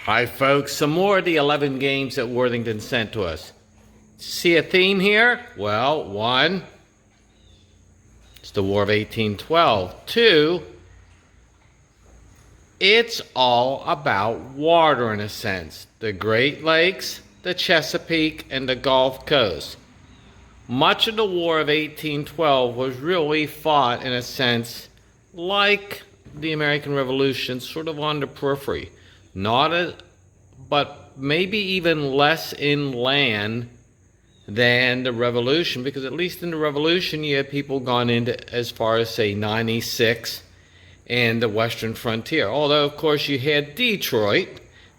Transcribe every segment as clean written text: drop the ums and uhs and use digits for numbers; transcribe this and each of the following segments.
Hi folks, some more of the 11 games that Worthington sent to us. See a theme here? Well, one, it's the War of 1812. Two, it's all about water in a sense. The Great Lakes, the Chesapeake, and the Gulf Coast. Much of the War of 1812 was really fought in a sense like the American Revolution, sort of on the periphery. But maybe even less inland than the Revolution, because at least in the Revolution you had people gone into as far as say 96 and the western frontier. Although of course you had Detroit,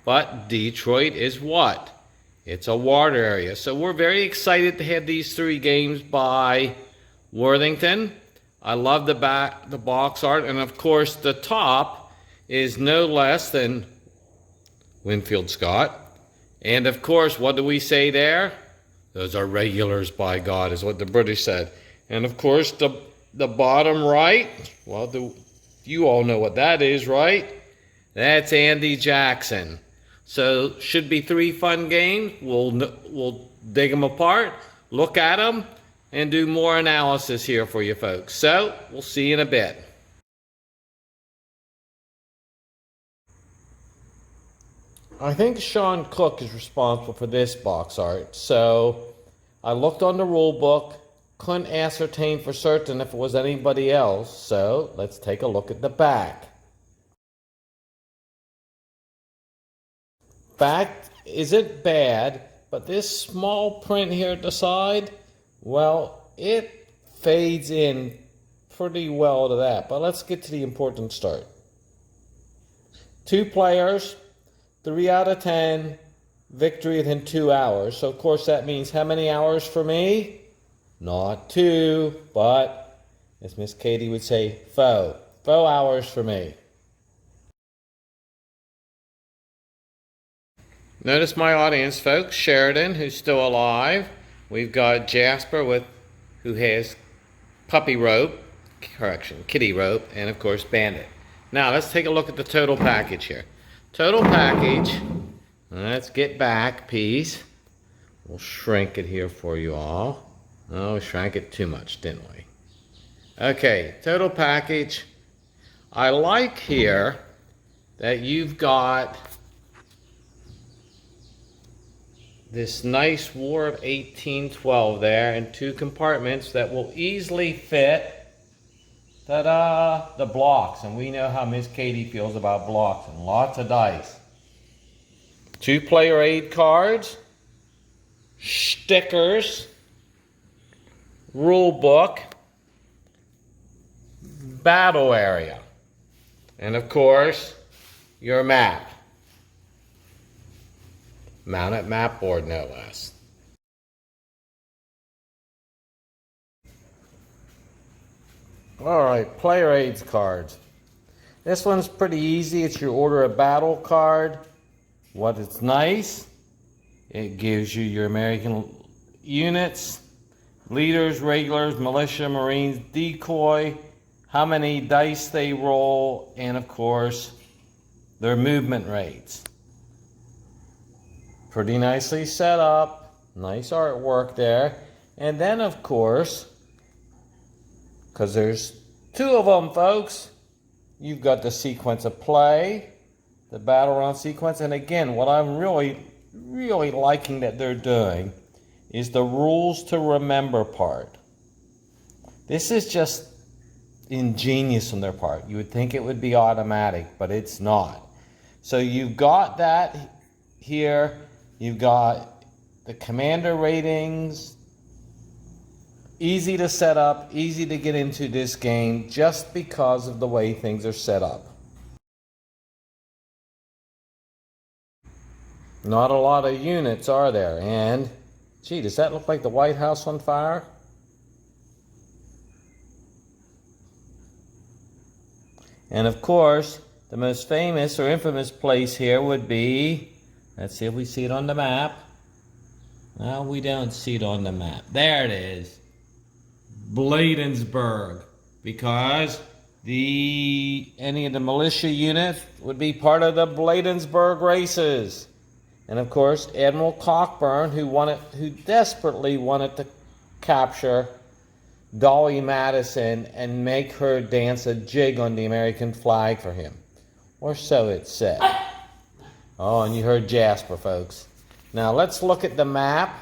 but Detroit is what? It's a water area. So we're very excited to have these three games by Worthington. I love the box art, and of course the top is no less than Winfield Scott. And of course, what do we say there? Those are regulars, by God, is what the British said. And of course, the bottom right, well, you all know what that is, right? That's Andy Jackson. So, should be three fun games. We'll dig them apart, look at them, and do more analysis here for you folks. So, we'll see you in a bit. I think Sean Cook is responsible for this box art. So I looked on the rule book, couldn't ascertain for certain if it was anybody else. So let's take a look at the back. Back isn't bad, but this small print here at the side, well, it fades in pretty well to that. But let's get to the important start. 2 players. 3 out of 10, victory within 2 hours. So, of course, that means how many hours for me? Not 2, but, as Miss Katie would say, 4. 4 hours for me. Notice my audience, folks. Sheridan, who's still alive. We've got Jasper, who has kitty rope, and, of course, Bandit. Now, let's take a look at the total package here. Total package, let's get back piece. We'll shrink it here for you all. Oh, we shrank it too much, didn't we? Okay, total package. I like here that you've got this nice War of 1812 there in 2 compartments that will easily fit the blocks, and we know how Miss Katie feels about blocks, and lots of dice. 2 player aid cards, stickers, rule book, battle area, and of course your map. Mounted map board, no less. Alright, player aids cards. This one's pretty easy. It's your order of battle card. What is nice, it gives you your American units, leaders, regulars, militia, marines, decoy, how many dice they roll, and of course, their movement rates. Pretty nicely set up. Nice artwork there. And then, of course, because there's 2 of them, folks, you've got the sequence of play, the battle round sequence, and again, what I'm really liking that they're doing is the rules to remember part. This is just ingenious on their part. You would think it would be automatic, but it's not. So you've got that here, you've got the commander ratings. Easy to set up, easy to get into this game just because of the way things are set up. Not a lot of units, are there? And, gee, does that look like the White House on fire? And of course, the most famous or infamous place here would be, let's see if we see it on the map. No, we don't see it on the map. There it is. Bladensburg, because any of the militia units would be part of the Bladensburg races. And of course, Admiral Cockburn, who desperately wanted to capture Dolly Madison and make her dance a jig on the American flag for him. Or so it said. Oh, and you heard Jasper, folks. Now let's look at the map.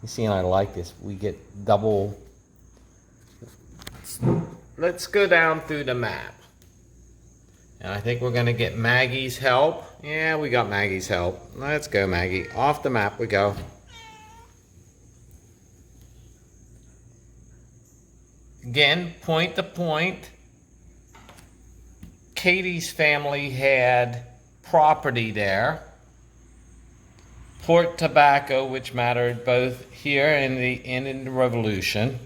You see, and I like this. We get double. Let's go down through the map. And I think we're going to get Maggie's help. Yeah, we got Maggie's help. Let's go, Maggie. Off the map we go. Again, point to point. Katie's family had property there. Port Tobacco, which mattered both here and in the Revolution.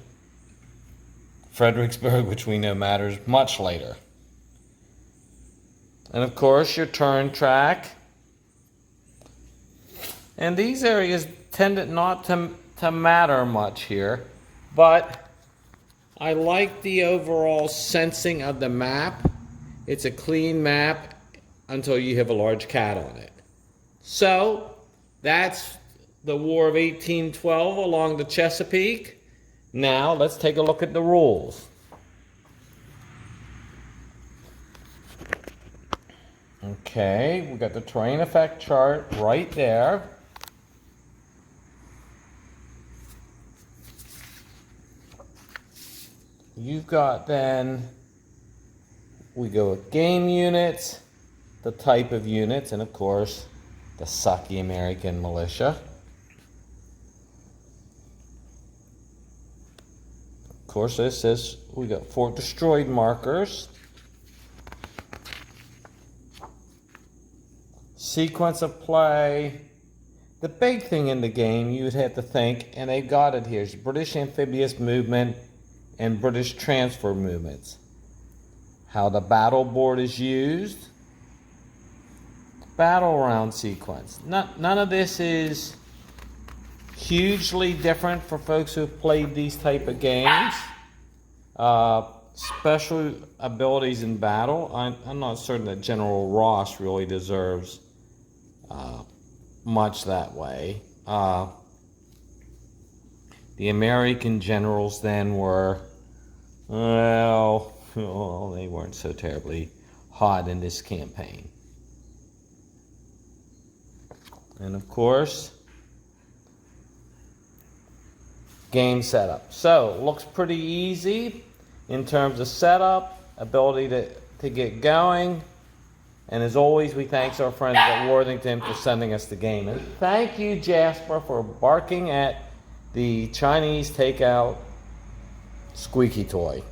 Fredericksburg, which we know matters much later. And of course, your turn track. And these areas tended not to matter much here, but I like the overall sensing of the map. It's a clean map until you have a large cat on it. So, that's the War of 1812 along the Chesapeake. Now, let's take a look at the rules. Okay, we got the terrain effect chart right there. You've got then, we go with game units, the type of units, and of course, the sucky American militia. Of course, this says we got 4 destroyed markers. Sequence of play. The big thing in the game you would have to think, and they've got it here, is British amphibious movement and British transfer movements. How the battle board is used. Battle round sequence. None of this is hugely different for folks who have played these type of games. Special abilities in battle. I'm not certain that General Ross really deserves much that way. The American generals then were, well, they weren't so terribly hot in this campaign. And of course, game setup. So, looks pretty easy in terms of setup, ability to get going. And as always, we thank our friends at Worthington for sending us the game. And thank you, Jasper, for barking at the Chinese takeout squeaky toy.